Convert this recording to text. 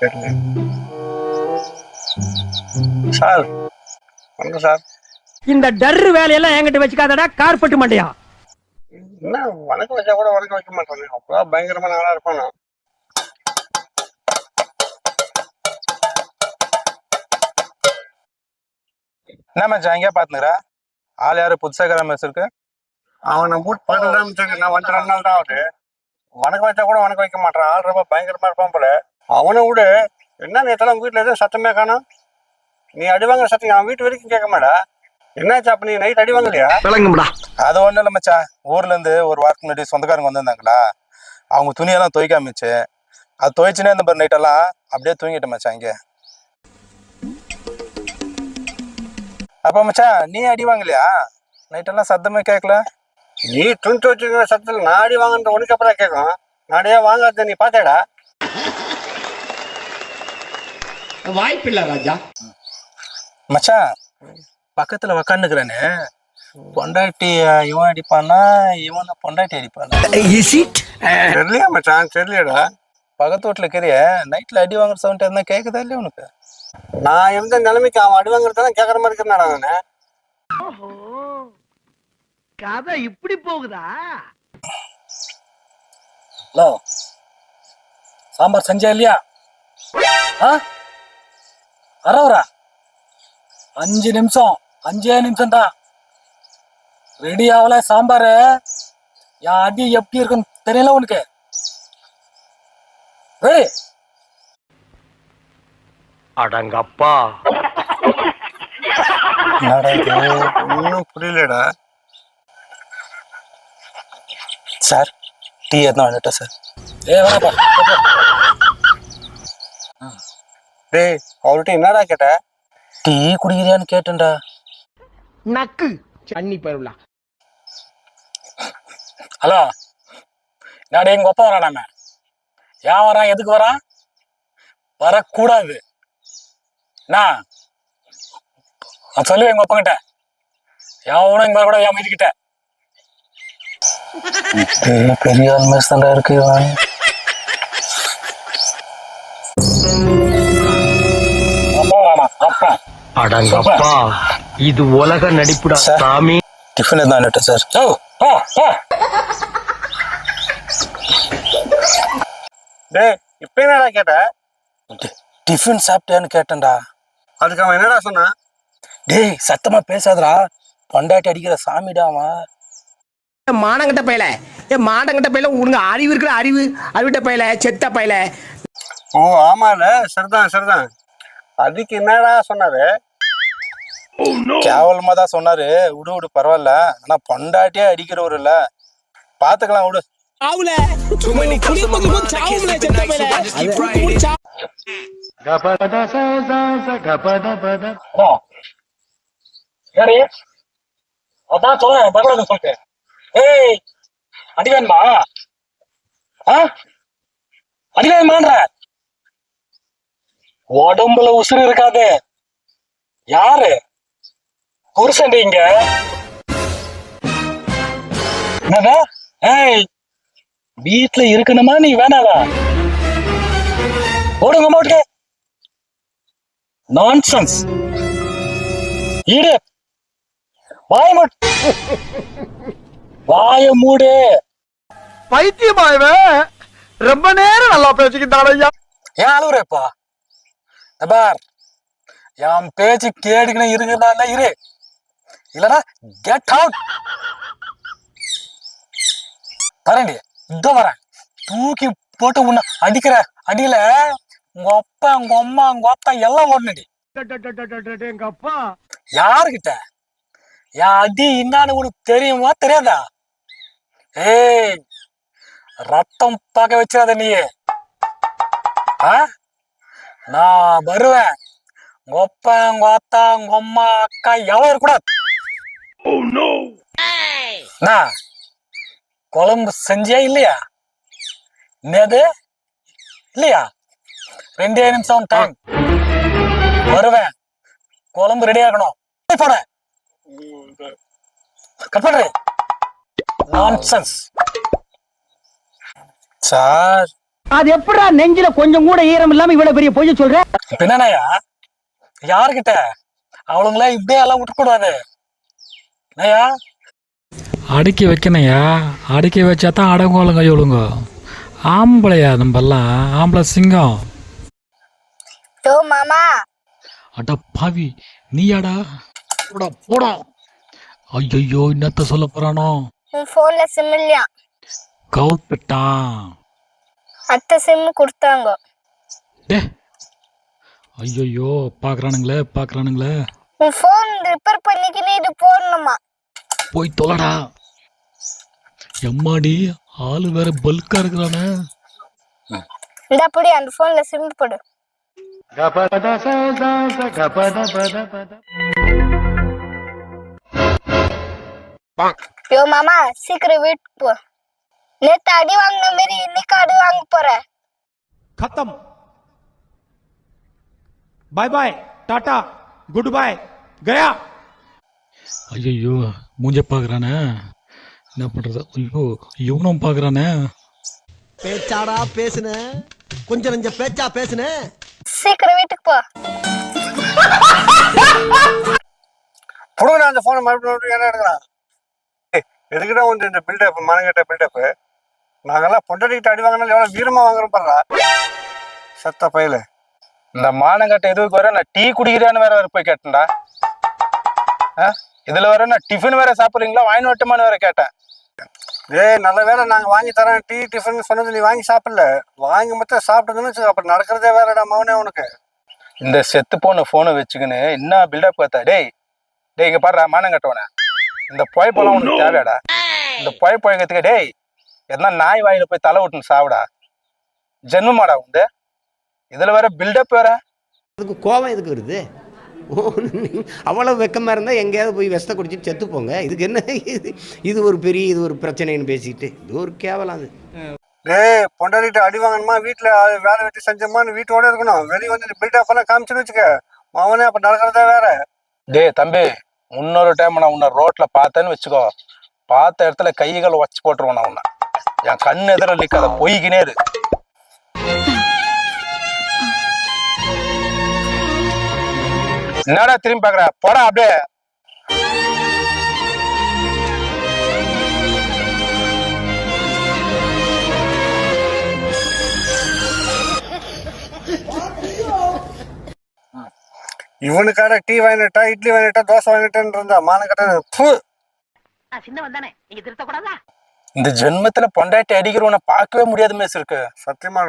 தெரியல சார். வணக்கம் சார். இந்த டர்ரு வேலையெல்லாம் என்கிட்ட வச்சுக்காதடா கார்பெட் மண்டையா. என்ன வணக்கம் வச்சா கூட வணக்கம் வைக்க மாட்டாங்க. அப்பதான் பயங்கரமான ஆளா இருப்பானா. என்ன மச்சான் எங்கேயா பாத்துக்கிறா? ஆள் யாரு புதுசா கிராமஸ் இருக்கு? அவனை போட்டு பார்த்துதான் நான் வந்து 2 நாள் தான் ஆகுது. வணக்கம் வச்சா கூட வணக்கம் வைக்க மாட்டான். ஆள் ரொம்ப பயங்கரமா இருப்பான் போல. அவனை விட என்ன நேரத்தெல்லாம் உங்க வீட்டுல எதுவும் சத்தமே காணும். நீ அடி வாங்குற சத்தம் அவன் வீட்டு வரைக்கும் கேட்க மாட்டா. என்னாச்சா அப்ப நீ நைட் அடி வாங்கலையா? அது ஒண்ணு இல்ல மச்சான், ஊர்ல இருந்து ஒரு வாரத்துக்கு முன்னாடி சொந்தக்காரங்க வந்திருந்தாங்களா, அவங்க துணியெல்லாம் துவைக்காமிச்சு அது துவைச்சுனே இந்த நைட் எல்லாம் அப்படியே தூங்கிட்டேன் மச்சான். இங்க அப்ப மச்சான் நீ அடி வாங்கலையா? நைட்டெல்லாம் சத்தமே கேட்கல. நீ துணி துவைச்சிருக்கிற சத்தத்தில் நான் அடி வாங்கின உனக்கு அப்புறம் கேட்கும். நானே வாங்காத நீ பார்த்தேடா? வாய்ப்பில்லை ராஜா. மச்சான் பக்கத்துல உக்காந்துக்கிறேன்னு பொண்டாட்டி இவன் அடிப்பானா இவனை பொண்டாட்டி அடிப்பானா தெரியலையா மச்சான்? தெரியலையடா. பக்கத்து வீட்டுல இருக்கிறிய நைட்ல அடி வாங்குற சவுண்ட் இருந்தா கேக்குதா இல்லையா உனக்கு? நான் எந்த நிலைமைக்கு அவன் அடி வாங்குறதானே கேட்கற மாதிரி இருக்கிறாடா நானு. கதை இப்படி போகுதா? ஹலோ, சாம்பார் செஞ்சா இல்லையா? அரவரா 5 நிமிஷம் 5 நிமிஷம் தான் ரெடி ஆகல. சாம்பார் என் அடி எப்படி இருக்குன்னு தெரியல உனக்கு? அடங்கப்பா, இன்னும் புரியலடா சார். டீ எதுனா வந்துட்டா சார்? வேணாப்பா. டேய் அவர்கிட்ட என்னடா கேட்ட? டீ குடிக்கிறியான்னு கேட்டேன்டா. நக்கு சன்னி பருவலா. ஹலோ, நாடு எங்க ஒப்ப வரானாம ஏன் வரான்? எதுக்கு வரான்? வரக்கூடாது. நான் சொல்லுவேன் எங்க ஒப்பங்கிட்ட, எவனும் இங்க வரக்கூடாது. என் மீதிக்கிட்ட பெரிய ஆள் மாதிரி தான்டா இருக்கு. அடங்கப்பா, இது உலக நடிப்புடா சாமி. டிஃபன் எதுனா வந்துட்டா சார்? டேய் இப்ப என்னடா கேட்ட? டிஃபன் சாப்பிட்டியான்னு கேட்டேன்டா. அதுக்கு அவன் என்னடா சொன்னான்? டேய் சத்தமா பேசாதடா, பொண்டாட்டி அடிக்கிற சாமிடா அவன். மானங்கிட்ட பையல, மானங்கிட்ட பையல, உனக்கு அறிவு இருக்கிற அறிவு அறிவிட்ட பையல, செத்த பையல. ஓ ஆமால, சரிதான் சரிதான். அதுக்கு என்னடா சொன்னாரு? கேவலமா தான் சொன்னாரு. விடு விடு பரவாயில்ல, ஆனா பொண்டாட்டியே அடிக்கிறவரு இல்ல, பாத்துக்கலாம் விடு. அதான் சொல்றேன் பரவாயில்ல சொல்லிட்டு. ஏய் அடிவேன்மா, அடிவேன்மான்ற உடம்புல உசுறு இருக்காது. யாரு புருஷன் இங்க? என்னடா? ஏய் வீட்டுல இருக்கணுமா நீ? வேணாவா? ஓடுங்க மாட்டு. நான்சென்ஸ். ஈடு வாய மூடு, வாய மூடு. பைத்தியமாயவ ரொம்ப நேரம் நல்லா பேசிக்கிட்டாரையா. ஏன் அழுகுறப்பா? பார், என் பேச்சு கேடுக்கணும் இருக்குதா இரு, இல்லடா கெட் அவுட். தரேன்டி, இதோ வரேன். தூக்கி போட்டு உன்னை அடிக்கிற அடியில உங்க அப்பா உங்க அம்மா உங்க அப்பா எல்லாம் ஓடனடி. எங்க அப்பா யாருகிட்ட என் அடி என்னான்னு உனக்கு தெரியுமா தெரியாதா? ஏய் ரத்தம் பார்க்க வச்சிடாத நீ. நான் வருவேன். உங்க அப்பா உங்க அத்தா உங்க அம்மா அக்கா எவரும் இருக்கக்கூடாது. நான் குழம்பு செஞ்சியா இல்லையா? என்னது இல்லையா? 2 நிமிஷம் டைம். வருவேன், குழம்பு ரெடி ஆகணும். போட கட் பண்றேன். நான்சென்ஸ். சார் அது எப்படா நெஞ்சில கொஞ்சம் கூட ஈரம் இல்லாம இவ்வளவு பெரிய பொய்ய சொல்ற? என்னண்ணயா யாருக்கிட்ட அவளுங்கள இப்படியே எல்லாம் விட்டுக்கூடாது என்னய்யா? அடக்கி வைக்கணையா, அடக்கி வச்சா தான் அடங்கோலுங்க இவளுங்க. ஆம்பளையா நம்மெல்லாம், ஆம்பளை சிங்கம். டோ மாமா அட பாவி, நீயாடா? போடா போடா. ஐயோ, என்னத்த சொல்ல போறானோ? உன் போன்ல சிம் இல்லையா? கவுத்துட்டான். அத்தை சிம் கொடுத்தாங்க. டே, ஐயோ, பாக்குறானுங்களே. உன் போன் ரிப்பேர் பண்ணிக்கினே இது போடணுமா? போய் தொலைடா. எம்மாடி, ஆளு வேற பல்கா இருக்கிறானே. இந்த அப்படி அந்த போன்ல சிம் போடு. யோ மாமா சீக்கிரம் வீட்டுக்கு போ. நேத்து அடி வாங்கின மாரி இன்னைக்கு அடி வாங்க போற. खत्म bye bye tata good bye गया ஐயோ, மூஞ்ச பாக்குறானே. என்ன பண்றது? ஐயோ, இவனும் பாக்குறானே. பேச்சாடா பேசுன, கொஞ்சம் நெஞ்ச பேச்சா பேசுன. சீக்கிரம் வீட்டுக்கு போ. புடுங்க அந்த போனை மறுபடியும் என்ன எடுக்கிறான்? எதுக்கிட்ட வந்து இந்த பில்டப் மனங்கிட்ட பில்டப்பு? நாங்கெல்லாம் பொண்டாட்டிக்கிட்ட அடி வாங்கினாலும் எவ்வளோ வீரமாக வாங்குறோம் பாருடா சத்த பையில. இந்த மானங்கட்ட எதுக்கு வர நான் டீ குடிக்கிறேன்னு வேற போய் கேட்டேன்டா. இதுல வேற நான் டிஃபன் வேற சாப்பிட்றீங்களா, வாங்கி வரட்டுமான்னு வேற கேட்டேன். நல்ல வேலை நாங்கள் வாங்கி தரோம் டீ டிஃபன் சொன்னது, நீ வாங்கி சாப்பிடல. வாங்கி மொத்தம் சாப்பிட்டுங்கன்னு அப்புறம் நடக்கிறதே வேறடா மவனே உனக்கு. இந்த செத்து போன போனை வச்சுக்கின்னு என்ன பில்டப் பார்த்தா? டேய் இங்க பாடுறா மானங்கட்டவன, இந்த புயப்பெல்லாம் உனக்கு தேவையாடா? இந்த புயக்கத்துக்கு டேய் எதனா நாய் வாயில போய் தலை விட்டுன்னு சாவிடா. ஜென்மமாடா உண்டு. இதுல வேற பில்டப் வேற. அதுக்கு கோவம் எதுக்கு வருது? அவ்வளவு வெக்கமா இருந்தா எங்கேயாவது போய் விஷத்தை குடிச்சிட்டு செத்து போங்க. இதுக்கு என்ன இது ஒரு பிரச்சனைன்னு பேசிட்டு இது ஒரு கேவலம். அது பொண்டாட்டிகிட்ட அடி வாங்கணுமா, வீட்டில் வேலை வெட்டி செஞ்சோமான்னு வீட்டோட இருக்கணும். வெளியே வந்து பில்டப் எல்லாம் காமிச்சுன்னு வச்சுக்க மவனே, அப்ப நடக்கிறதே வேற. டேய் தம்பி, இன்னொரு டைம் நான் உன்னை ரோட்ல பார்த்தேன்னு வச்சுக்கோ, பார்த்த இடத்துல கைகளை வச்சு போட்டுருவோம். நான் உன்னை என் கண்ணு எதிர நிக்காத, பொய்கினே இரு. என்னடா திரும்பி பாக்குற? போடா அப்படியே. இவனுக்கார டீ வாங்கிட்டா, இட்லி வாங்கிட்டா, தோசை வாங்கிட்டேன்னு இருந்தா மானங்கட்ட. இந்த ஜென்மத்துல பொண்டாட்டி அடிக்கிறவனை பார்க்கவே முடியாத மேஸ் இருக்கு. சத்தியமா